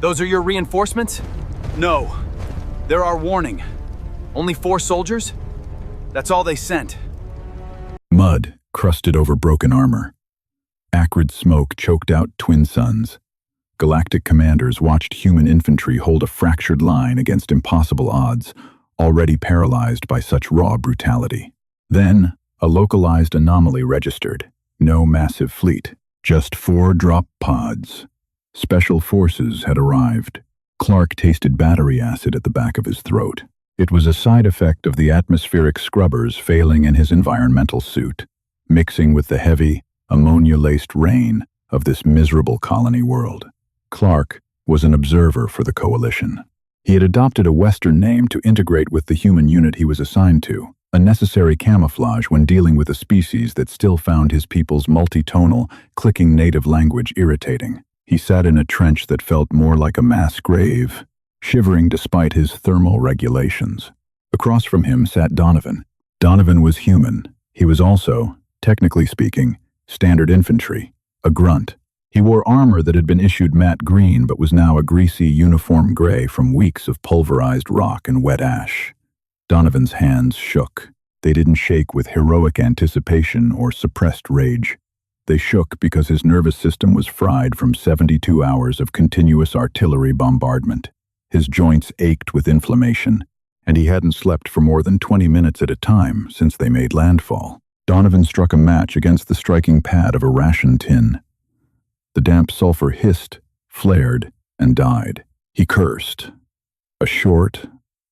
Those are your reinforcements? No. They're our warning. Only 4 soldiers? That's all they sent. Mud crusted over broken armor. Acrid smoke choked out twin suns. Galactic commanders watched human infantry hold a fractured line against impossible odds, already paralyzed by such raw brutality. Then, a localized anomaly registered. No massive fleet, just 4 drop pods. Special forces had arrived. Clark tasted battery acid at the back of his throat. It was a side effect of the atmospheric scrubbers failing in his environmental suit, mixing with the heavy, ammonia-laced rain of this miserable colony world. Clark was an observer for the Coalition. He had adopted a Western name to integrate with the human unit he was assigned to, a necessary camouflage when dealing with a species that still found his people's multitonal, clicking native language irritating. He sat in a trench that felt more like a mass grave, shivering despite his thermal regulations. Across from him sat Donovan. Donovan was human. He was also, technically speaking, standard infantry, a grunt. He wore armor that had been issued matte green but was now a greasy uniform gray from weeks of pulverized rock and wet ash. Donovan's hands shook. They didn't shake with heroic anticipation or suppressed rage. They shook because his nervous system was fried from 72 hours of continuous artillery bombardment. His joints ached with inflammation, and he hadn't slept for more than 20 minutes at a time since they made landfall. Donovan struck a match against the striking pad of a ration tin. The damp sulfur hissed, flared, and died. He cursed. A short,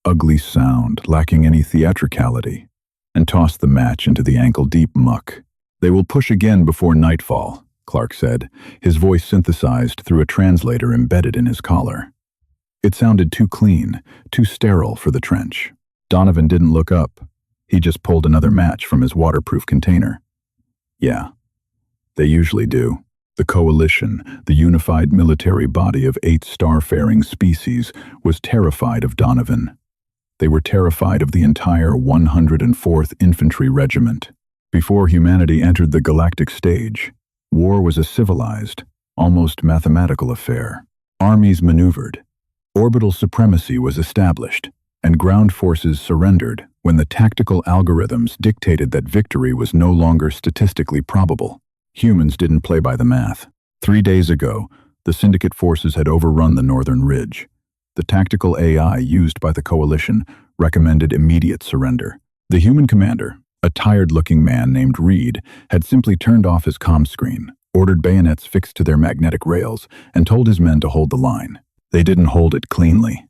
ugly sound lacking any theatricality, and tossed the match into the ankle-deep muck. "They will push again before nightfall," Clark said, his voice synthesized through a translator embedded in his collar. It sounded too clean, too sterile for the trench. Donovan didn't look up. He just pulled another match from his waterproof container. Yeah, they usually do. The Coalition, the unified military body of 8 starfaring species, was terrified of Donovan. They were terrified of the entire 104th Infantry Regiment. Before humanity entered the galactic stage, war was a civilized, almost mathematical affair. Armies maneuvered. Orbital supremacy was established, and ground forces surrendered when the tactical algorithms dictated that victory was no longer statistically probable. Humans didn't play by the math. 3 days ago, the Syndicate forces had overrun the northern ridge. The tactical AI used by the Coalition recommended immediate surrender. The human commander, a tired-looking man named Reed, had simply turned off his comm screen, ordered bayonets fixed to their magnetic rails, and told his men to hold the line. They didn't hold it cleanly.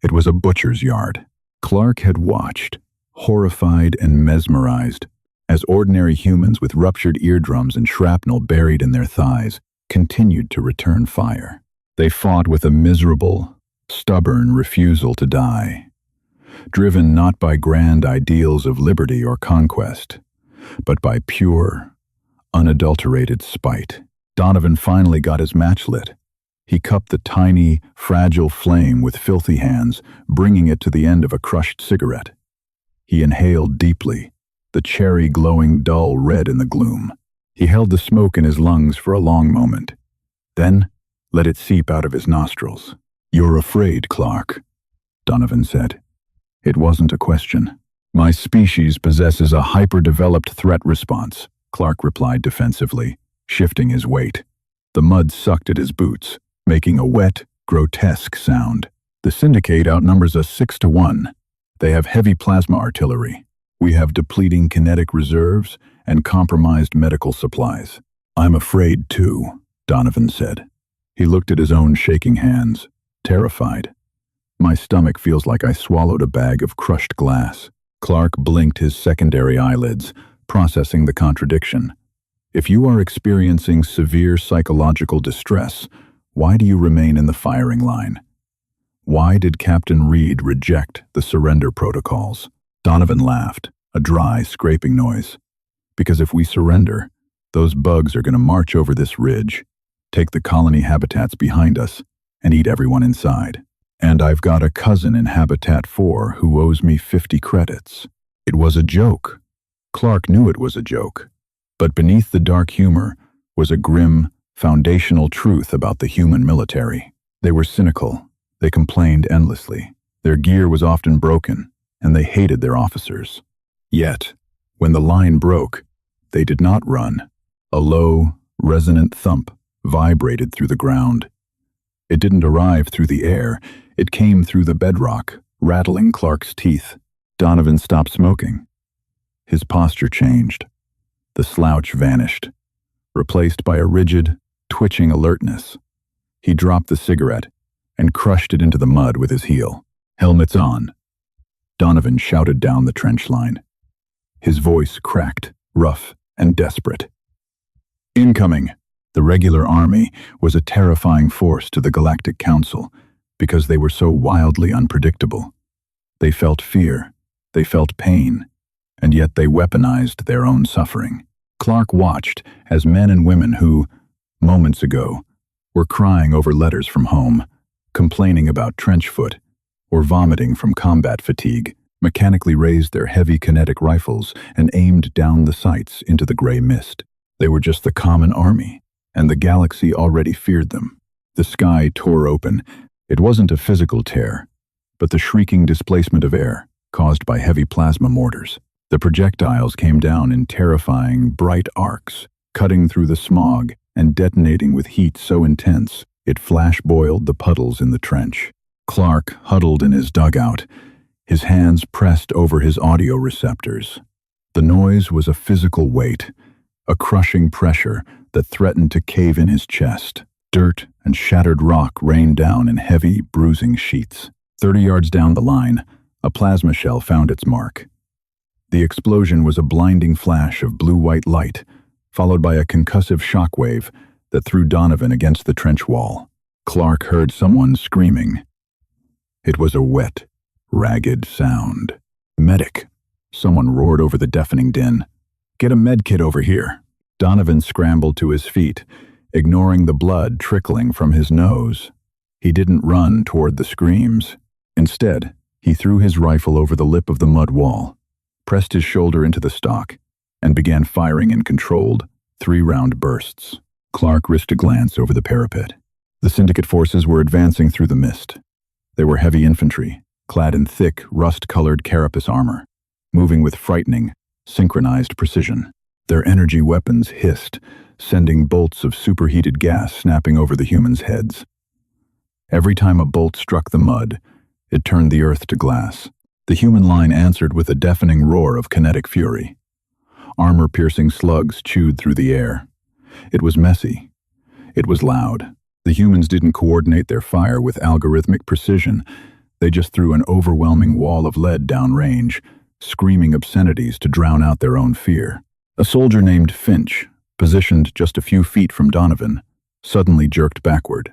It was a butcher's yard. Clark had watched, horrified and mesmerized, as ordinary humans with ruptured eardrums and shrapnel buried in their thighs continued to return fire. They fought with a miserable, stubborn refusal to die, driven not by grand ideals of liberty or conquest, but by pure, unadulterated spite. Donovan finally got his match lit. He cupped the tiny, fragile flame with filthy hands, bringing it to the end of a crushed cigarette. He inhaled deeply, the cherry glowing dull red in the gloom. He held the smoke in his lungs for a long moment, then let it seep out of his nostrils. "You're afraid, Clark," Donovan said. It wasn't a question. "My species possesses a hyper-developed threat response," Clark replied defensively, shifting his weight. The mud sucked at his boots, making a wet, grotesque sound. "The Syndicate outnumbers us 6-1. They have heavy plasma artillery. We have depleting kinetic reserves and compromised medical supplies." "I'm afraid too," Donovan said. He looked at his own shaking hands, terrified. "My stomach feels like I swallowed a bag of crushed glass." Clark blinked his secondary eyelids, processing the contradiction. If you are experiencing severe psychological distress, why do you remain in the firing line? Why did Captain Reed reject the surrender protocols? Donovan laughed, a dry, scraping noise. "Because if we surrender, those bugs are going to march over this ridge, take the colony habitats behind us, and eat everyone inside. And I've got a cousin in Habitat 4 who owes me 50 credits." It was a joke. Clark knew it was a joke. But beneath the dark humor was a grim, foundational truth about the human military. They were cynical. They complained endlessly. Their gear was often broken, and they hated their officers. Yet, when the line broke, they did not run. A low, resonant thump vibrated through the ground. It didn't arrive through the air. It came through the bedrock, rattling Clark's teeth. Donovan stopped smoking. His posture changed. The slouch vanished, replaced by a rigid, twitching alertness. He dropped the cigarette and crushed it into the mud with his heel. "Helmets on." Donovan shouted down the trench line. His voice cracked, rough, and desperate. "Incoming!" The regular army was a terrifying force to the Galactic Council because they were so wildly unpredictable. They felt fear, they felt pain, and yet they weaponized their own suffering. Clark watched as men and women who, moments ago, were crying over letters from home, complaining about trench foot, or vomiting from combat fatigue, mechanically raised their heavy kinetic rifles and aimed down the sights into the gray mist. They were just the common army, and the galaxy already feared them. The sky tore open. It wasn't a physical tear, but the shrieking displacement of air caused by heavy plasma mortars. The projectiles came down in terrifying, bright arcs, cutting through the smog and detonating with heat so intense it flash-boiled the puddles in the trench. Clark huddled in his dugout, his hands pressed over his audio receptors. The noise was a physical weight, a crushing pressure that threatened to cave in his chest. Dirt and shattered rock rained down in heavy, bruising sheets. 30 yards down the line, a plasma shell found its mark. The explosion was a blinding flash of blue-white light, followed by a concussive shockwave that threw Donovan against the trench wall. Clark heard someone screaming. It was a wet, ragged sound. "Medic!" Someone roared over the deafening din. "Get a med kit over here." Donovan scrambled to his feet, ignoring the blood trickling from his nose. He didn't run toward the screams. Instead, he threw his rifle over the lip of the mud wall, pressed his shoulder into the stock, and began firing in controlled, 3-round bursts. Clark risked a glance over the parapet. The Syndicate forces were advancing through the mist. They were heavy infantry, clad in thick, rust-colored carapace armor, moving with frightening, synchronized precision. Their energy weapons hissed, sending bolts of superheated gas snapping over the humans' heads. Every time a bolt struck the mud, it turned the earth to glass. The human line answered with a deafening roar of kinetic fury. Armor-piercing slugs chewed through the air. It was messy. It was loud. The humans didn't coordinate their fire with algorithmic precision. They just threw an overwhelming wall of lead downrange, screaming obscenities to drown out their own fear. A soldier named Finch, positioned just a few feet from Donovan, suddenly jerked backward.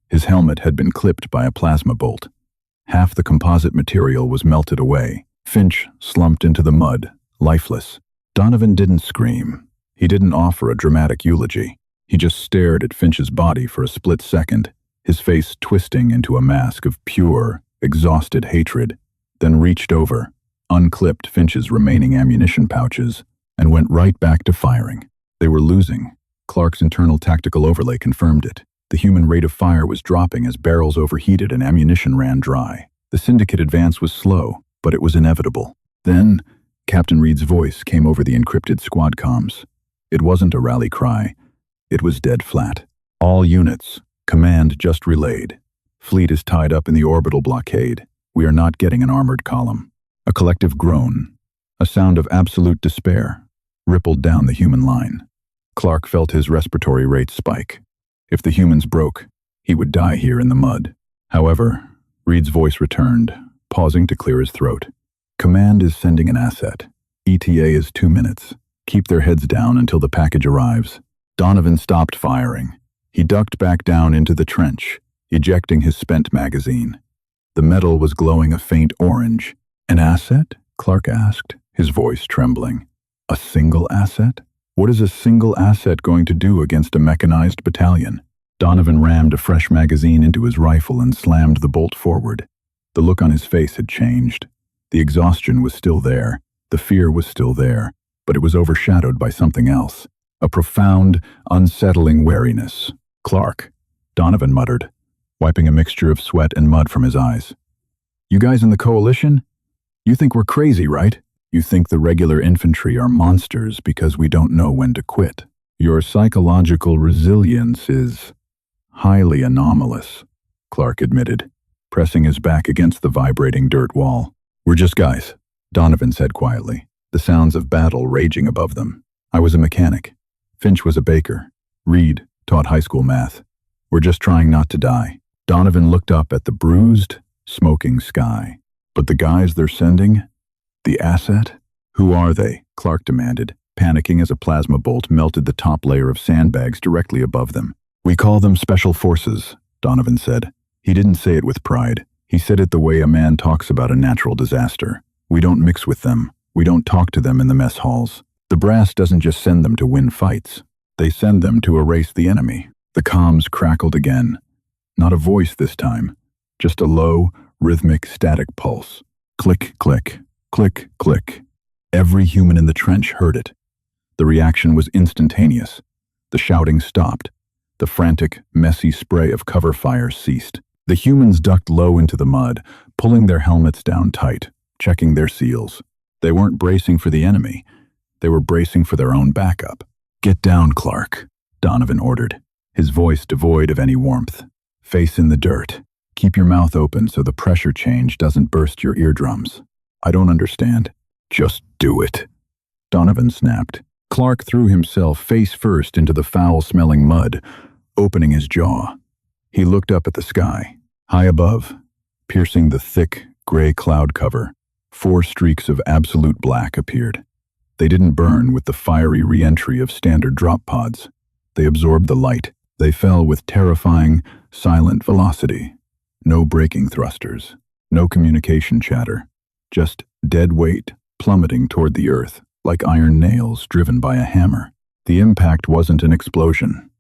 His helmet had been clipped by a plasma bolt. Half the composite material was melted away. Finch slumped into the mud, lifeless. Donovan didn't scream. He didn't offer a dramatic eulogy. He just stared at Finch's body for a split second, his face twisting into a mask of pure, exhausted hatred, then reached over, unclipped Finch's remaining ammunition pouches, and went right back to firing. They were losing. Clark's internal tactical overlay confirmed it. The human rate of fire was dropping as barrels overheated and ammunition ran dry. The Syndicate advance was slow, but it was inevitable. Then, Captain Reed's voice came over the encrypted squad comms. It wasn't a rally cry. It was dead flat. "All units, command just relayed. Fleet is tied up in the orbital blockade. We are not getting an armored column." A collective groan, a sound of absolute despair, rippled down the human line. Clark felt his respiratory rate spike. If the humans broke, he would die here in the mud. However, Reed's voice returned, pausing to clear his throat. "Command is sending an asset. ETA is 2 minutes. Keep their heads down until the package arrives." Donovan stopped firing. He ducked back down into the trench, ejecting his spent magazine. The metal was glowing a faint orange. "An asset?" Clark asked, his voice trembling. "A single asset? What is a single asset going to do against a mechanized battalion?" Donovan rammed a fresh magazine into his rifle and slammed the bolt forward. The look on his face had changed. The exhaustion was still there. The fear was still there, but it was overshadowed by something else. A profound, unsettling wariness. "Clark," Donovan muttered. wiping a mixture of sweat and mud from his eyes. "You guys in the coalition? You think we're crazy, right? You think the regular infantry are monsters because we don't know when to quit. Your psychological resilience is highly anomalous," Clark admitted, pressing his back against the vibrating dirt wall. "We're just guys," Donovan said quietly, the sounds of battle raging above them. "I was a mechanic. Finch was a baker. Reed taught high school math. We're just trying not to die." Donovan looked up at the bruised, smoking sky. "But the guys they're sending? The asset? Who are they?" Clark demanded, panicking as a plasma bolt melted the top layer of sandbags directly above them. "We call them Special Forces," Donovan said. He didn't say it with pride. He said it the way a man talks about a natural disaster. "We don't mix with them. We don't talk to them in the mess halls. The brass doesn't just send them to win fights. They send them to erase the enemy." The comms crackled again. Not a voice this time, just a low, rhythmic, static pulse. Click, click, click, click. Every human in the trench heard it. The reaction was instantaneous. The shouting stopped. The frantic, messy spray of cover fire ceased. The humans ducked low into the mud, pulling their helmets down tight, checking their seals. They weren't bracing for the enemy. They were bracing for their own backup. "Get down, Clark," Donovan ordered, his voice devoid of any warmth. "Face in the dirt. Keep your mouth open so the pressure change doesn't burst your eardrums." "I don't understand." "Just do it," Donovan snapped. Clark threw himself face first into the foul-smelling mud, opening his jaw. He looked up at the sky. High above, piercing the thick, gray cloud cover, 4 streaks of absolute black appeared. They didn't burn with the fiery re-entry of standard drop pods. They absorbed the light. They fell with terrifying, silent velocity. No braking thrusters, no communication chatter, just dead weight plummeting toward the earth like iron nails driven by a hammer. The impact wasn't an explosion.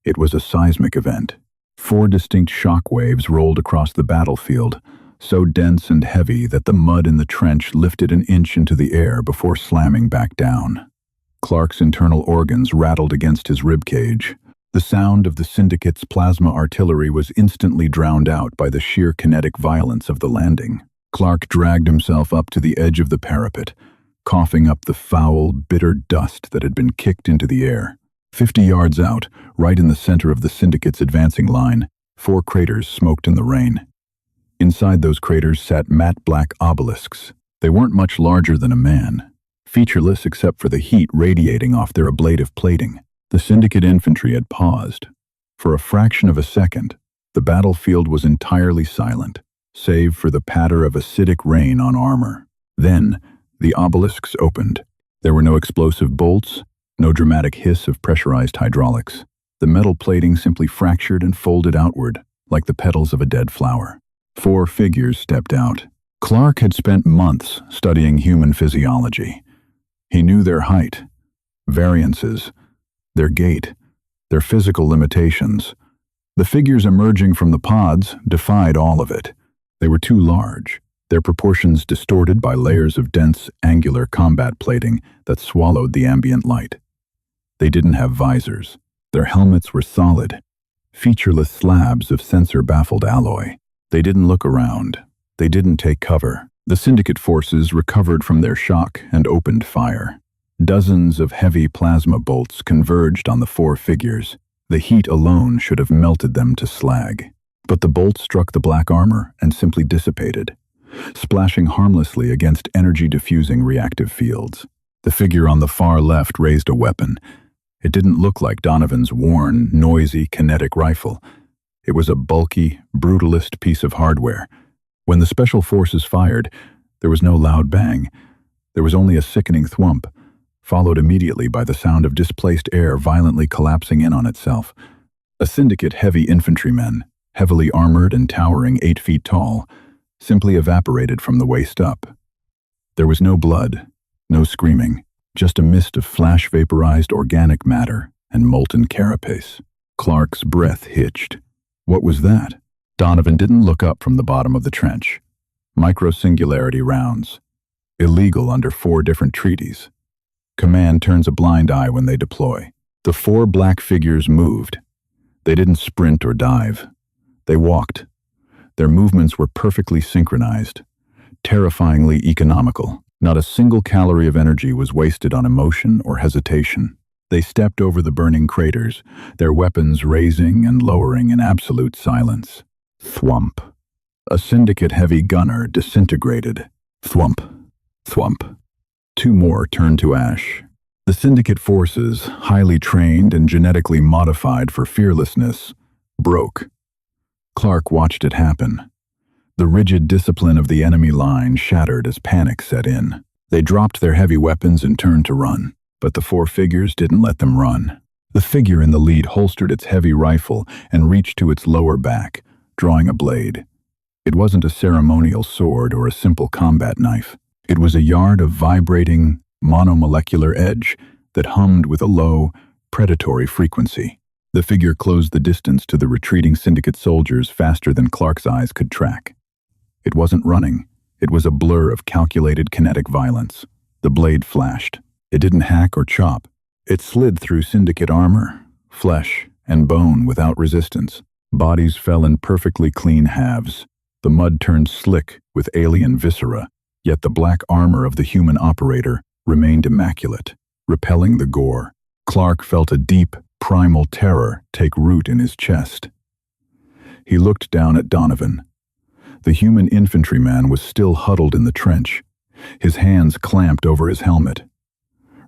It was a seismic event. 4 distinct shock waves rolled across the battlefield, so dense and heavy that the mud in the trench lifted an inch into the air before slamming back down. Clark's internal organs rattled against his ribcage. The sound of the Syndicate's plasma artillery was instantly drowned out by the sheer kinetic violence of the landing. Clark dragged himself up to the edge of the parapet, coughing up the foul, bitter dust that had been kicked into the air. 50 yards out, right in the center of the Syndicate's advancing line, 4 craters smoked in the rain. Inside those craters sat matte black obelisks. They weren't much larger than a man, featureless except for the heat radiating off their ablative plating. The Syndicate infantry had paused. For a fraction of a second, the battlefield was entirely silent, save for the patter of acidic rain on armor. Then, the obelisks opened. There were no explosive bolts, no dramatic hiss of pressurized hydraulics. The metal plating simply fractured and folded outward, like the petals of a dead flower. 4 figures stepped out. Clark had spent months studying human physiology. He knew their height, variances, their gait, their physical limitations. The figures emerging from the pods defied all of it. They were too large, their proportions distorted by layers of dense, angular combat plating that swallowed the ambient light. They didn't have visors. Their helmets were solid, featureless slabs of sensor-baffled alloy. They didn't look around. They didn't take cover. The Syndicate forces recovered from their shock and opened fire. Dozens of heavy plasma bolts converged on the 4 figures. The heat alone should have melted them to slag. But the bolts struck the black armor and simply dissipated, splashing harmlessly against energy-diffusing reactive fields. The figure on the far left raised a weapon. It didn't look like Donovan's worn, noisy, kinetic rifle. It was a bulky, brutalist piece of hardware. When the Special Forces fired, there was no loud bang. There was only a sickening thwump, followed immediately by the sound of displaced air violently collapsing in on itself. A Syndicate heavy infantryman, heavily armored and towering 8 feet tall, simply evaporated from the waist up. There was no blood, no screaming, just a mist of flash-vaporized organic matter and molten carapace. Clark's breath hitched. What was that? Donovan didn't look up from the bottom of the trench. Micro-singularity rounds. Illegal under 4 different treaties. Command turns a blind eye when they deploy. The 4 black figures moved. They didn't sprint or dive. They walked. Their movements were perfectly synchronized, terrifyingly economical. Not a single calorie of energy was wasted on emotion or hesitation. They stepped over the burning craters, their weapons raising and lowering in absolute silence. Thwump. A Syndicate heavy gunner disintegrated. Thwump. Thwump. Two more turned to ash. The Syndicate forces, highly trained and genetically modified for fearlessness, broke. Clark watched it happen. The rigid discipline of the enemy line shattered as panic set in. They dropped their heavy weapons and turned to run, but the four figures didn't let them run. The figure in the lead holstered its heavy rifle and reached to its lower back, drawing a blade. It wasn't a ceremonial sword or a simple combat knife. It was a yard of vibrating, monomolecular edge that hummed with a low, predatory frequency. The figure closed the distance to the retreating Syndicate soldiers faster than Clark's eyes could track. It wasn't running. It was a blur of calculated kinetic violence. The blade flashed. It didn't hack or chop. It slid through Syndicate armor, flesh, and bone without resistance. Bodies fell in perfectly clean halves. The mud turned slick with alien viscera, yet the black armor of the human operator remained immaculate, repelling the gore. Clark felt a deep, primal terror take root in his chest. He looked down at Donovan. The human infantryman was still huddled in the trench, his hands clamped over his helmet,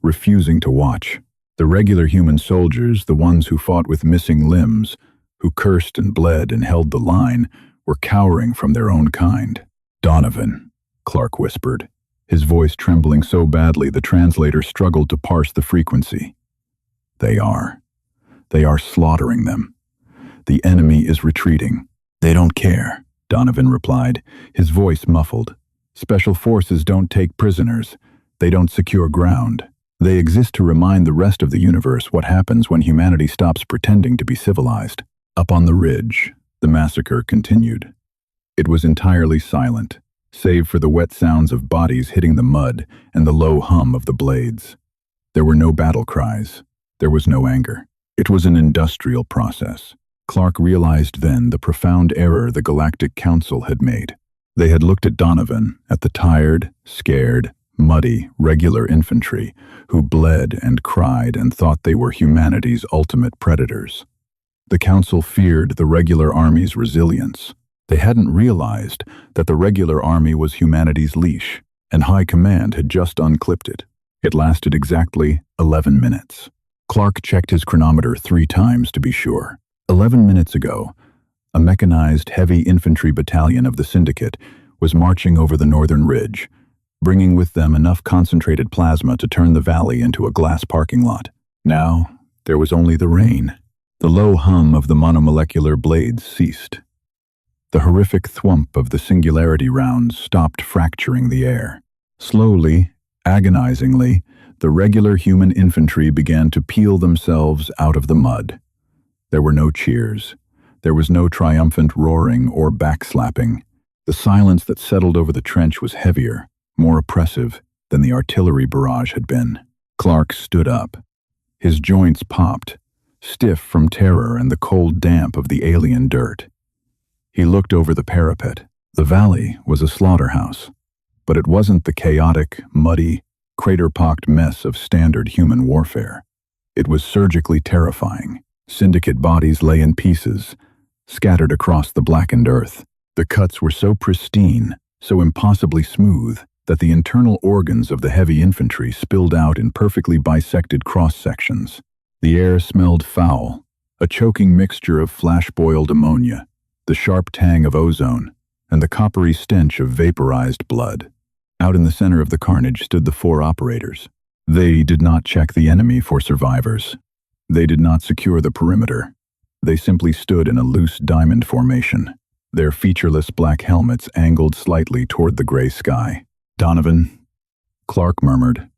refusing to watch. The regular human soldiers, the ones who fought with missing limbs, who cursed and bled and held the line, were cowering from their own kind. "Donovan," Clark whispered, his voice trembling so badly the translator struggled to parse the frequency. They are slaughtering them. The enemy is retreating. They don't care," Donovan replied, his voice muffled. "Special forces don't take prisoners. They don't secure ground. They exist to remind the rest of the universe what happens when humanity stops pretending to be civilized." Up on the ridge, the massacre continued. It was entirely silent, save for the wet sounds of bodies hitting the mud and the low hum of the blades. There were no battle cries. There was no anger. It was an industrial process. Clark realized then the profound error the Galactic Council had made. They had looked at Donovan, at the tired, scared, muddy, regular infantry who bled and cried and thought they were humanity's ultimate predators. The Council feared the regular army's resilience. They hadn't realized that the regular army was humanity's leash, and High Command had just unclipped it. It lasted exactly 11 minutes. Clark checked his chronometer 3 times to be sure. 11 minutes ago, a mechanized heavy infantry battalion of the Syndicate was marching over the northern ridge, bringing with them enough concentrated plasma to turn the valley into a glass parking lot. Now, there was only the rain. The low hum of the monomolecular blades ceased. The horrific thwump of the singularity rounds stopped fracturing the air. Slowly, agonizingly, the regular human infantry began to peel themselves out of the mud. There were no cheers. There was no triumphant roaring or backslapping. The silence that settled over the trench was heavier, more oppressive than the artillery barrage had been. Clark stood up. His joints popped, stiff from terror and the cold damp of the alien dirt. He looked over the parapet. The valley was a slaughterhouse, but it wasn't the chaotic, muddy, crater-pocked mess of standard human warfare. It was surgically terrifying. Syndicate bodies lay in pieces, scattered across the blackened earth. The cuts were so pristine, so impossibly smooth, that the internal organs of the heavy infantry spilled out in perfectly bisected cross-sections. The air smelled foul, a choking mixture of flash-boiled ammonia, the sharp tang of ozone, and the coppery stench of vaporized blood. Out in the center of the carnage stood the 4 operators. They did not check the enemy for survivors. They did not secure the perimeter. They simply stood in a loose diamond formation, their featureless black helmets angled slightly toward the gray sky. "Donovan," Clark murmured,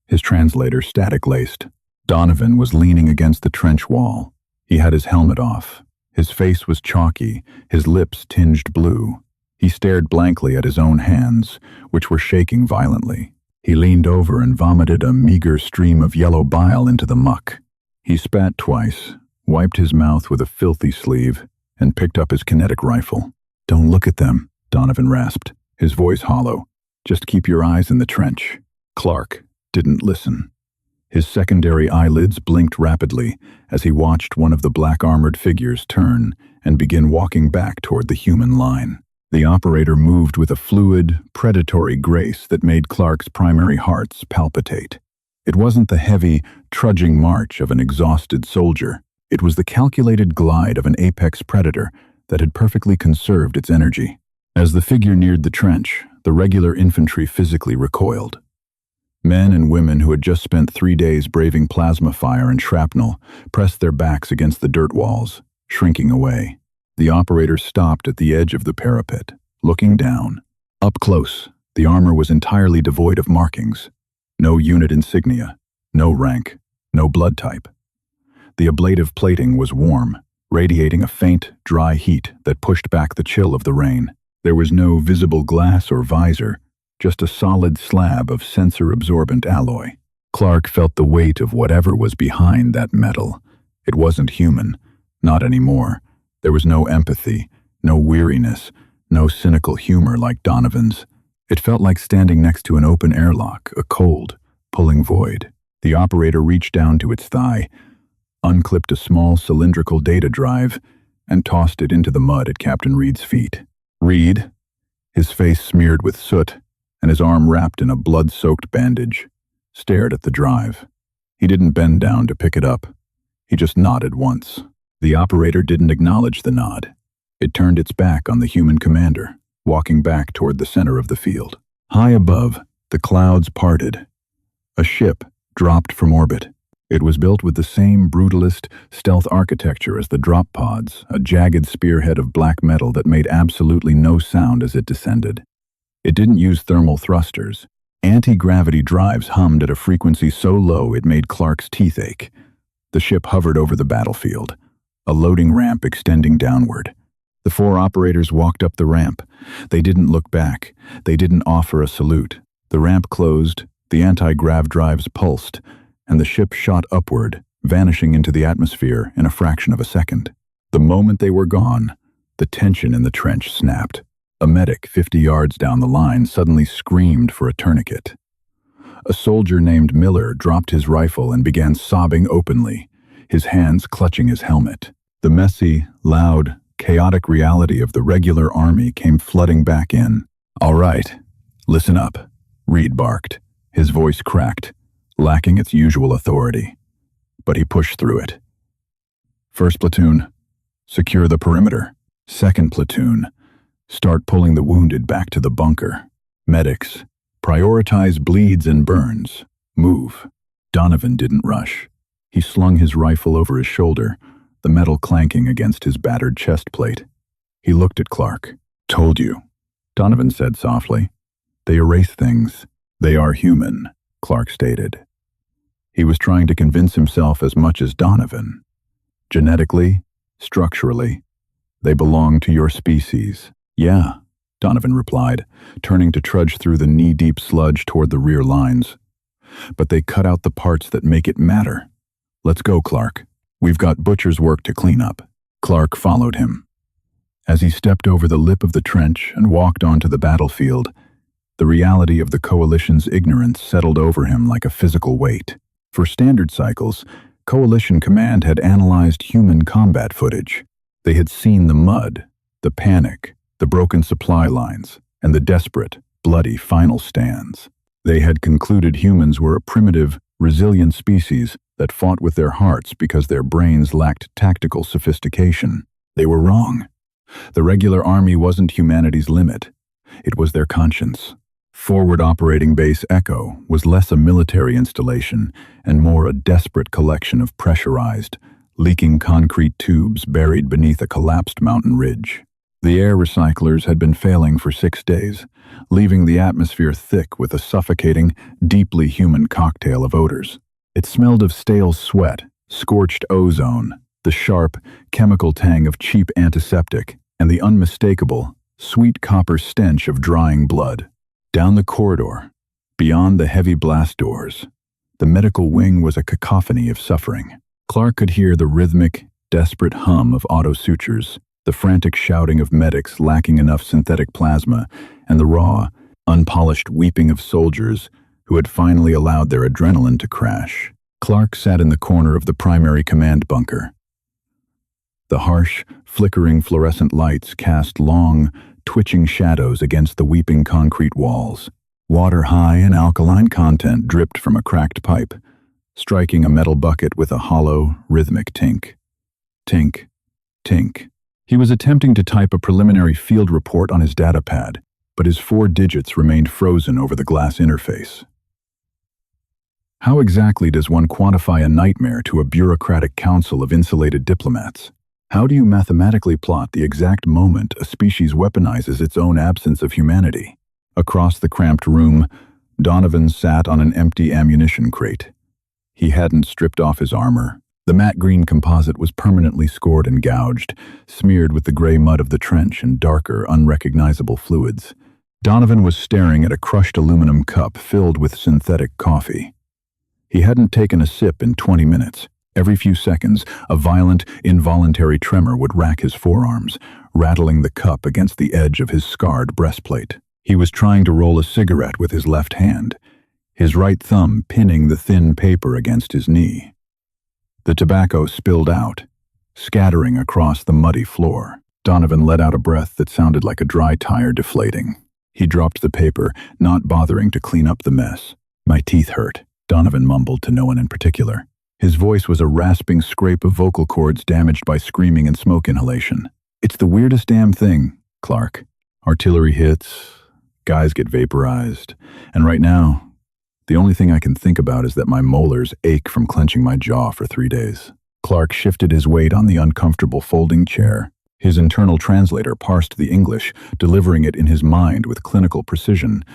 his translator static-laced. Donovan was leaning against the trench wall. He had his helmet off. His face was chalky, his lips tinged blue. He stared blankly at his own hands, which were shaking violently. He leaned over and vomited a meager stream of yellow bile into the muck. He spat twice, wiped his mouth with a filthy sleeve, and picked up his kinetic rifle. "Don't look at them," Donovan rasped, his voice hollow. "Just keep your eyes in the trench." Clark didn't listen. His secondary eyelids blinked rapidly as he watched one of the black-armored figures turn and begin walking back toward the human line. The operator moved with a fluid, predatory grace that made Clark's primary hearts palpitate. It wasn't the heavy, trudging march of an exhausted soldier. It was the calculated glide of an apex predator that had perfectly conserved its energy. As the figure neared the trench, the regular infantry physically recoiled. Men and women who had just spent 3 days braving plasma fire and shrapnel pressed their backs against the dirt walls, shrinking away. The operator stopped at the edge of the parapet, looking down. Up close, the armor was entirely devoid of markings. No unit insignia, no rank, no blood type. The ablative plating was warm, radiating a faint, dry heat that pushed back the chill of the rain. There was no visible glass or visor, just a solid slab of sensor-absorbent alloy. Clark felt the weight of whatever was behind that metal. It wasn't human, not anymore. There was no empathy, no weariness, no cynical humor like Donovan's. It felt like standing next to an open airlock, a cold, pulling void. The operator reached down to its thigh, unclipped a small cylindrical data drive, and tossed it into the mud at Captain Reed's feet. Reed, his face smeared with soot and his arm wrapped in a blood-soaked bandage, stared at the drive. He didn't bend down to pick it up. He just nodded once. The operator didn't acknowledge the nod. It turned its back on the human commander, walking back toward the center of the field. High above, the clouds parted. A ship dropped from orbit. It was built with the same brutalist, stealth architecture as the drop pods, a jagged spearhead of black metal that made absolutely no sound as it descended. It didn't use thermal thrusters. Anti-gravity drives hummed at a frequency so low it made Clark's teeth ache. The ship hovered over the battlefield, a loading ramp extending downward. The 4 operators walked up the ramp. They didn't look back. They didn't offer a salute. The ramp closed, the anti-grav drives pulsed, and the ship shot upward, vanishing into the atmosphere in a fraction of a second. The moment they were gone, the tension in the trench snapped. A medic 50 yards down the line suddenly screamed for a tourniquet. A soldier named Miller dropped his rifle and began sobbing openly, his hands clutching his helmet. The messy, loud, chaotic reality of the regular army came flooding back in. "All right, listen up," Reed barked, his voice cracked, lacking its usual authority. But he pushed through it. "First platoon, secure the perimeter. Second platoon, start pulling the wounded back to the bunker. Medics, prioritize bleeds and burns. Move." Donovan didn't rush. He slung his rifle over his shoulder, the metal clanking against his battered chest plate. He looked at Clark. "Told you," Donovan said softly. "They erase things. They are human," Clark stated. He was trying to convince himself as much as Donovan. "Genetically, structurally, they belong to your species." "Yeah," Donovan replied, turning to trudge through the knee-deep sludge toward the rear lines. "But they cut out the parts that make it matter. Let's go, Clark. We've got butcher's work to clean up." Clark followed him. As he stepped over the lip of the trench and walked onto the battlefield, the reality of the Coalition's ignorance settled over him like a physical weight. For standard cycles, Coalition Command had analyzed human combat footage. They had seen the mud, the panic, the broken supply lines, and the desperate, bloody final stands. They had concluded humans were a primitive, resilient species that fought with their hearts because their brains lacked tactical sophistication. They were wrong. The regular army wasn't humanity's limit. It was their conscience. Forward Operating Base Echo was less a military installation and more a desperate collection of pressurized, leaking concrete tubes buried beneath a collapsed mountain ridge. The air recyclers had been failing for 6 days, leaving the atmosphere thick with a suffocating, deeply human cocktail of odors. It smelled of stale sweat, scorched ozone, the sharp, chemical tang of cheap antiseptic, and the unmistakable, sweet copper stench of drying blood. Down the corridor, beyond the heavy blast doors, the medical wing was a cacophony of suffering. Clark could hear the rhythmic, desperate hum of auto sutures, the frantic shouting of medics lacking enough synthetic plasma, and the raw, unpolished weeping of soldiers who had finally allowed their adrenaline to crash. Clark sat in the corner of the primary command bunker. The harsh, flickering fluorescent lights cast long, twitching shadows against the weeping concrete walls. Water high in alkaline content dripped from a cracked pipe, striking a metal bucket with a hollow, rhythmic tink. Tink. Tink. He was attempting to type a preliminary field report on his datapad, but his 4 digits remained frozen over the glass interface. How exactly does one quantify a nightmare to a bureaucratic council of insulated diplomats? How do you mathematically plot the exact moment a species weaponizes its own absence of humanity? Across the cramped room, Donovan sat on an empty ammunition crate. He hadn't stripped off his armor. The matte green composite was permanently scored and gouged, smeared with the gray mud of the trench and darker, unrecognizable fluids. Donovan was staring at a crushed aluminum cup filled with synthetic coffee. He hadn't taken a sip in 20 minutes. Every few seconds, a violent, involuntary tremor would rack his forearms, rattling the cup against the edge of his scarred breastplate. He was trying to roll a cigarette with his left hand, his right thumb pinning the thin paper against his knee. The tobacco spilled out, scattering across the muddy floor. Donovan let out a breath that sounded like a dry tire deflating. He dropped the paper, not bothering to clean up the mess. "My teeth hurt," Donovan mumbled to no one in particular. His voice was a rasping scrape of vocal cords damaged by screaming and smoke inhalation. "It's the weirdest damn thing, Clark. Artillery hits, guys get vaporized, and right now, the only thing I can think about is that my molars ache from clenching my jaw for 3 days." Clark shifted his weight on the uncomfortable folding chair. His internal translator parsed the English, delivering it in his mind with clinical precision,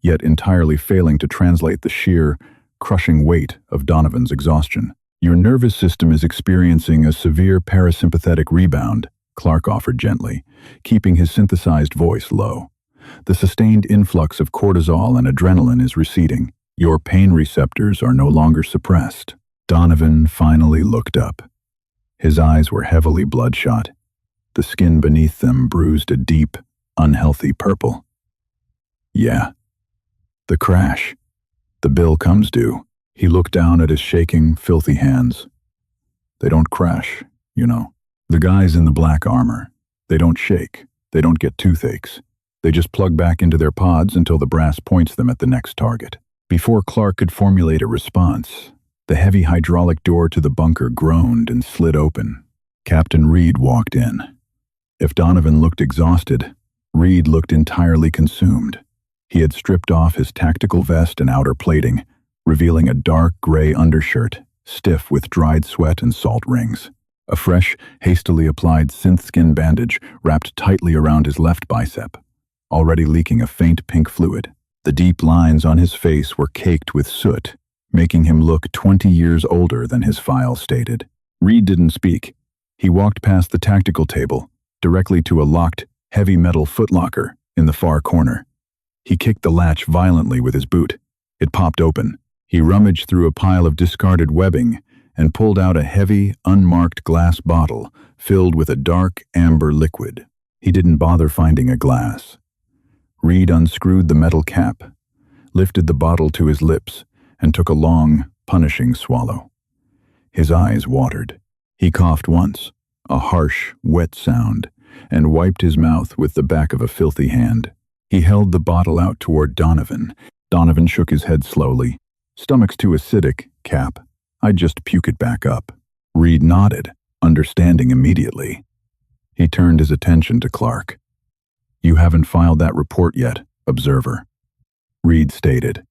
yet entirely failing to translate the sheer, crushing weight of Donovan's exhaustion. "Your nervous system is experiencing a severe parasympathetic rebound," Clark offered gently, keeping his synthesized voice low. "The sustained influx of cortisol and adrenaline is receding. Your pain receptors are no longer suppressed." Donovan finally looked up. His eyes were heavily bloodshot. The skin beneath them bruised a deep, unhealthy purple. "Yeah. The crash. The bill comes due." He looked down at his shaking, filthy hands. "They don't crash, you know. The guys in the black armor. They don't shake. They don't get toothaches. They just plug back into their pods until the brass points them at the next target." Before Clark could formulate a response, the heavy hydraulic door to the bunker groaned and slid open. Captain Reed walked in. If Donovan looked exhausted, Reed looked entirely consumed. He had stripped off his tactical vest and outer plating, revealing a dark gray undershirt, stiff with dried sweat and salt rings. A fresh, hastily applied synth-skin bandage wrapped tightly around his left bicep, already leaking a faint pink fluid. The deep lines on his face were caked with soot, making him look 20 years older than his file stated. Reed didn't speak. He walked past the tactical table, directly to a locked, heavy metal footlocker in the far corner. He kicked the latch violently with his boot. It popped open. He rummaged through a pile of discarded webbing and pulled out a heavy, unmarked glass bottle filled with a dark, amber liquid. He didn't bother finding a glass. Reed unscrewed the metal cap, lifted the bottle to his lips, and took a long, punishing swallow. His eyes watered. He coughed once, a harsh, wet sound, and wiped his mouth with the back of a filthy hand. He held the bottle out toward Donovan. Donovan shook his head slowly. "Stomach's too acidic, Cap. I'd just puke it back up." Reed nodded, understanding immediately. He turned his attention to Clark. "You haven't filed that report yet, Observer," Reed stated.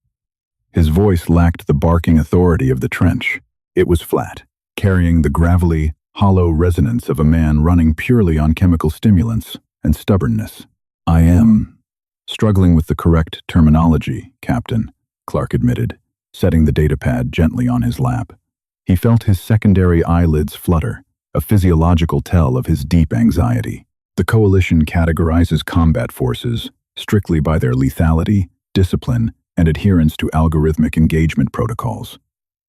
His voice lacked the barking authority of the trench. It was flat, carrying the gravelly, hollow resonance of a man running purely on chemical stimulants and stubbornness. "I am struggling with the correct terminology, Captain," Clark admitted, setting the datapad gently on his lap. He felt his secondary eyelids flutter, a physiological tell of his deep anxiety. The Coalition categorizes combat forces strictly by their lethality, discipline, and adherence to algorithmic engagement protocols.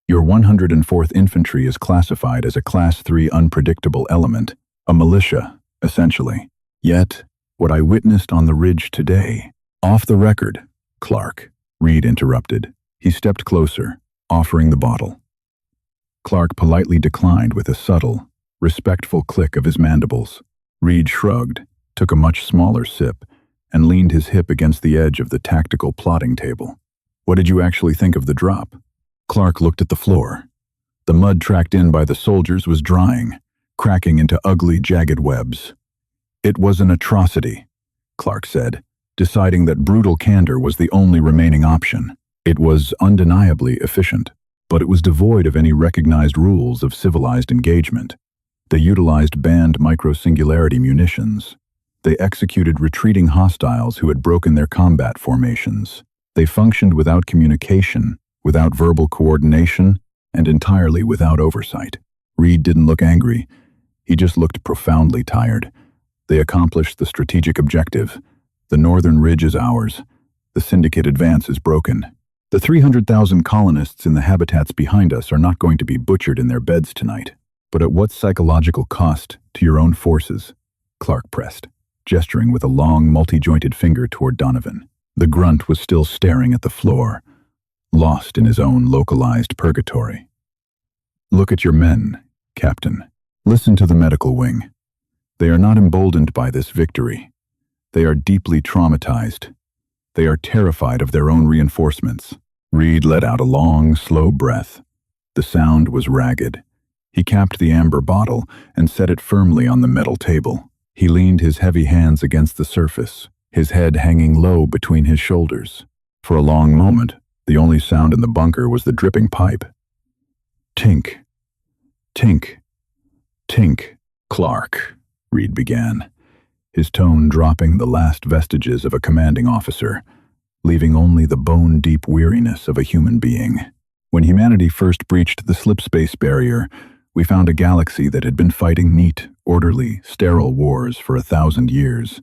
Your 104th Infantry is classified as a Class 3 unpredictable element, a militia, essentially. Yet, what I witnessed on the ridge today, off the record, Clark, Reed interrupted. He stepped closer, offering the bottle. Clark politely declined with a subtle, respectful click of his mandibles. Reed shrugged, took a much smaller sip, and leaned his hip against the edge of the tactical plotting table. What did you actually think of the drop? Clark looked at the floor. The mud tracked in by the soldiers was drying, cracking into ugly, jagged webs. It was an atrocity, Clark said, deciding that brutal candor was the only remaining option. It was undeniably efficient, but it was devoid of any recognized rules of civilized engagement. They utilized banned micro-singularity munitions. They executed retreating hostiles who had broken their combat formations. They functioned without communication, without verbal coordination, and entirely without oversight. Reed didn't look angry. He just looked profoundly tired. They accomplished the strategic objective. The northern ridge is ours. The Syndicate advance is broken. The 300,000 colonists in the habitats behind us are not going to be butchered in their beds tonight. But at what psychological cost to your own forces? Clark pressed, gesturing with a long, multi-jointed finger toward Donovan. The grunt was still staring at the floor, lost in his own localized purgatory. Look at your men, Captain. Listen to the medical wing. They are not emboldened by this victory. They are deeply traumatized. They are terrified of their own reinforcements. Reed let out a long, slow breath. The sound was ragged. He capped the amber bottle and set it firmly on the metal table. He leaned his heavy hands against the surface, his head hanging low between his shoulders. For a long moment, the only sound in the bunker was the dripping pipe. Tink, tink, tink. Clark, Reed began, his tone dropping the last vestiges of a commanding officer, leaving only the bone-deep weariness of a human being. When humanity first breached the slipspace barrier, we found a galaxy that had been fighting neat, orderly, sterile wars for 1,000 years.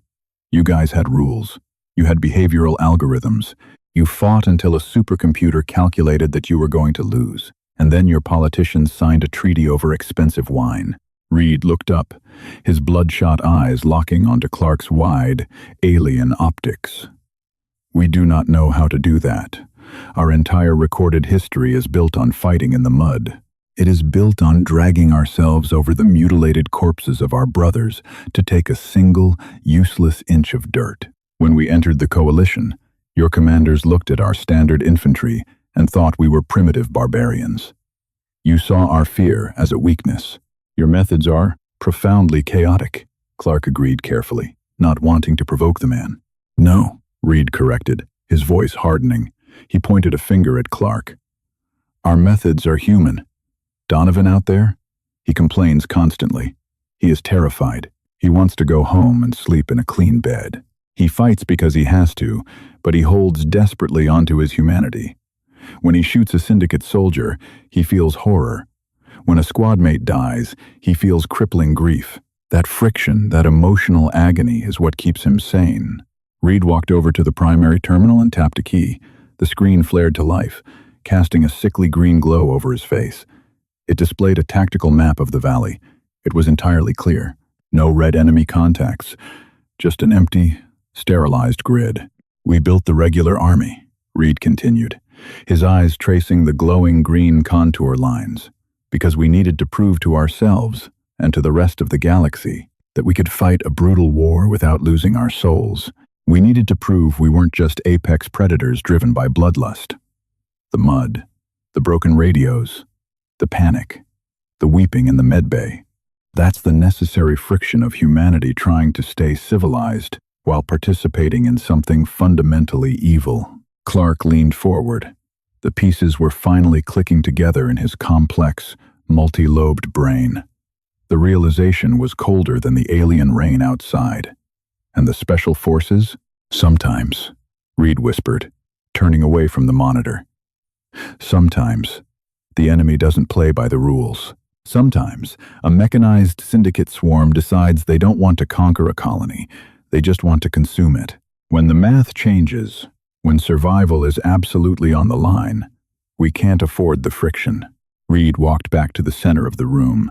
You guys had rules. You had behavioral algorithms. You fought until a supercomputer calculated that you were going to lose, and then your politicians signed a treaty over expensive wine. Reed looked up, his bloodshot eyes locking onto Clark's wide, alien optics. We do not know how to do that. Our entire recorded history is built on fighting in the mud. It is built on dragging ourselves over the mutilated corpses of our brothers to take a single, useless inch of dirt. When we entered the coalition, your commanders looked at our standard infantry and thought we were primitive barbarians. You saw our fear as a weakness. Your methods are profoundly chaotic, Clark agreed carefully, not wanting to provoke the man. No, Reed corrected, his voice hardening. He pointed a finger at Clark. Our methods are human. Donovan out there? He complains constantly. He is terrified. He wants to go home and sleep in a clean bed. He fights because he has to, but he holds desperately onto his humanity. When he shoots a Syndicate soldier, he feels horror. When a squad mate dies, he feels crippling grief. That friction, that emotional agony is what keeps him sane. Reed walked over to the primary terminal and tapped a key. The screen flared to life, casting a sickly green glow over his face. It displayed a tactical map of the valley. It was entirely clear. No red enemy contacts. Just an empty, sterilized grid. We built the regular army, Reed continued, his eyes tracing the glowing green contour lines, because we needed to prove to ourselves and to the rest of the galaxy that we could fight a brutal war without losing our souls. We needed to prove we weren't just apex predators driven by bloodlust. The mud, the broken radios, the panic, the weeping in the medbay. That's the necessary friction of humanity trying to stay civilized while participating in something fundamentally evil. Clark leaned forward. The pieces were finally clicking together in his complex, multi-lobed brain. The realization was colder than the alien rain outside. And the special forces? Sometimes, Reed whispered, turning away from the monitor. Sometimes, the enemy doesn't play by the rules. Sometimes, a mechanized Syndicate swarm decides they don't want to conquer a colony, they just want to consume it. When the math changes, when survival is absolutely on the line, we can't afford the friction. Reed walked back to the center of the room.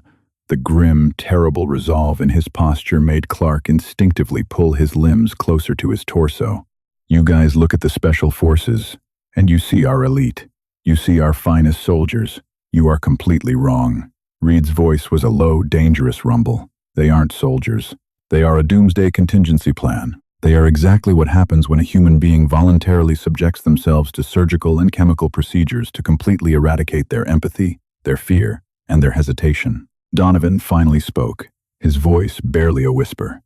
The grim, terrible resolve in his posture made Clark instinctively pull his limbs closer to his torso. You guys look at the special forces, and you see our elite. You see our finest soldiers. You are completely wrong. Reed's voice was a low, dangerous rumble. They aren't soldiers. They are a doomsday contingency plan. They are exactly what happens when a human being voluntarily subjects themselves to surgical and chemical procedures to completely eradicate their empathy, their fear, and their hesitation. Donovan finally spoke, his voice barely a whisper.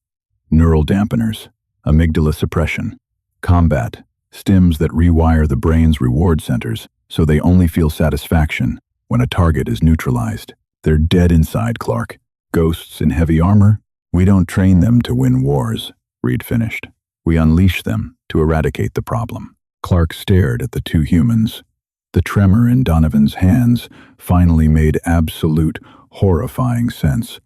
Neural dampeners, amygdala suppression, combat, stims that rewire the brain's reward centers so they only feel satisfaction when a target is neutralized. They're dead inside, Clark. Ghosts in heavy armor? We don't train them to win wars, Reed finished. We unleash them to eradicate the problem. Clark stared at the two humans. The tremor in Donovan's hands finally made absolute, horrifying sense.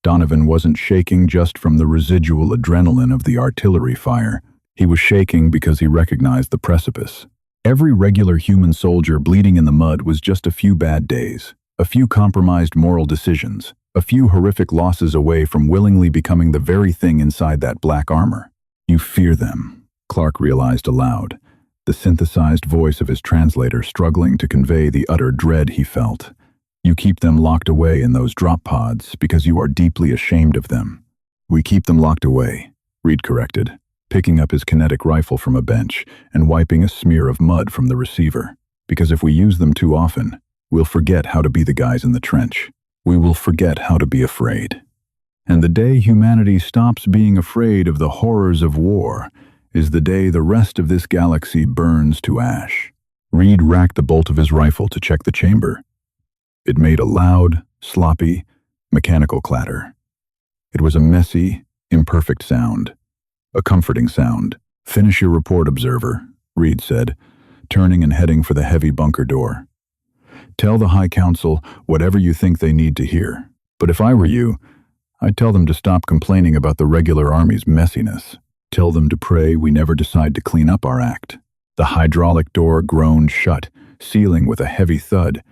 Donovan wasn't shaking just from the residual adrenaline of the artillery fire. He was shaking because he recognized the precipice. Every regular human soldier bleeding in the mud was just a few bad days, a few compromised moral decisions, a few horrific losses away from willingly becoming the very thing inside that black armor. You fear them, Clark realized aloud, the synthesized voice of his translator struggling to convey the utter dread he felt. You keep them locked away in those drop pods because you are deeply ashamed of them. We keep them locked away, Reed corrected, picking up his kinetic rifle from a bench and wiping a smear of mud from the receiver. Because if we use them too often, we'll forget how to be the guys in the trench. We will forget how to be afraid. And the day humanity stops being afraid of the horrors of war is the day the rest of this galaxy burns to ash. Reed racked the bolt of his rifle to check the chamber. It made a loud, sloppy, mechanical clatter. It was a messy, imperfect sound. A comforting sound. Finish your report, observer, Reed said, turning and heading for the heavy bunker door. Tell the High Council whatever you think they need to hear. But if I were you, I'd tell them to stop complaining about the regular army's messiness. Tell them to pray we never decide to clean up our act. The hydraulic door groaned shut, sealing with a heavy thud,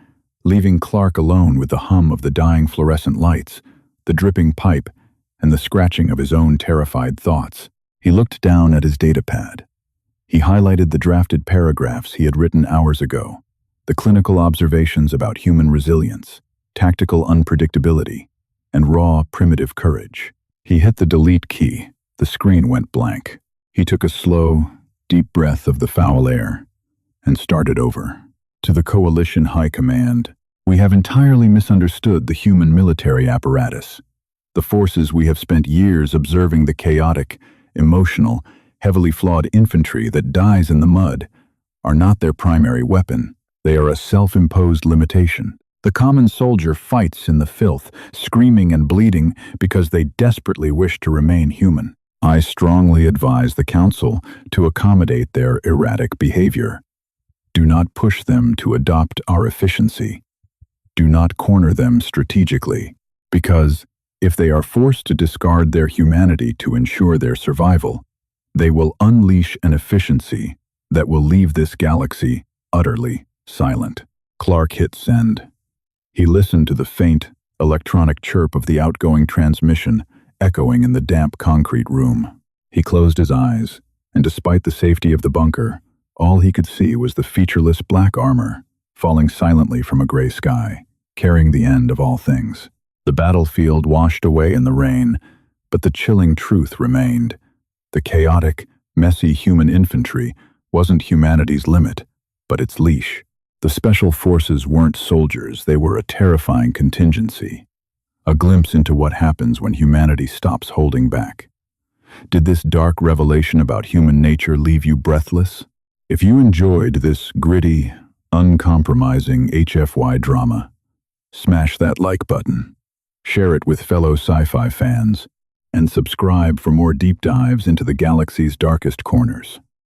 leaving Clark alone with the hum of the dying fluorescent lights, the dripping pipe, and the scratching of his own terrified thoughts. He looked down at his datapad. He highlighted the drafted paragraphs he had written hours ago, the clinical observations about human resilience, tactical unpredictability, and raw, primitive courage. He hit the delete key. The screen went blank. He took a slow, deep breath of the foul air and started over. To the Coalition High Command, we have entirely misunderstood the human military apparatus. The forces we have spent years observing the chaotic, emotional, heavily flawed infantry that dies in the mud are not their primary weapon. They are a self-imposed limitation. The common soldier fights in the filth, screaming and bleeding because they desperately wish to remain human. I strongly advise the Council to accommodate their erratic behavior. Do not push them to adopt our efficiency. Do not corner them strategically, because if they are forced to discard their humanity to ensure their survival, they will unleash an efficiency that will leave this galaxy utterly silent. Clark hit send. He listened to the faint, electronic chirp of the outgoing transmission echoing in the damp concrete room. He closed his eyes, and despite the safety of the bunker, all he could see was the featureless black armor, falling silently from a gray sky, carrying the end of all things. The battlefield washed away in the rain, but the chilling truth remained. The chaotic, messy human infantry wasn't humanity's limit, but its leash. The special forces weren't soldiers, they were a terrifying contingency. A glimpse into what happens when humanity stops holding back. Did this dark revelation about human nature leave you breathless? If you enjoyed this gritty, uncompromising HFY drama, smash that like button, share it with fellow sci-fi fans, and subscribe for more deep dives into the galaxy's darkest corners.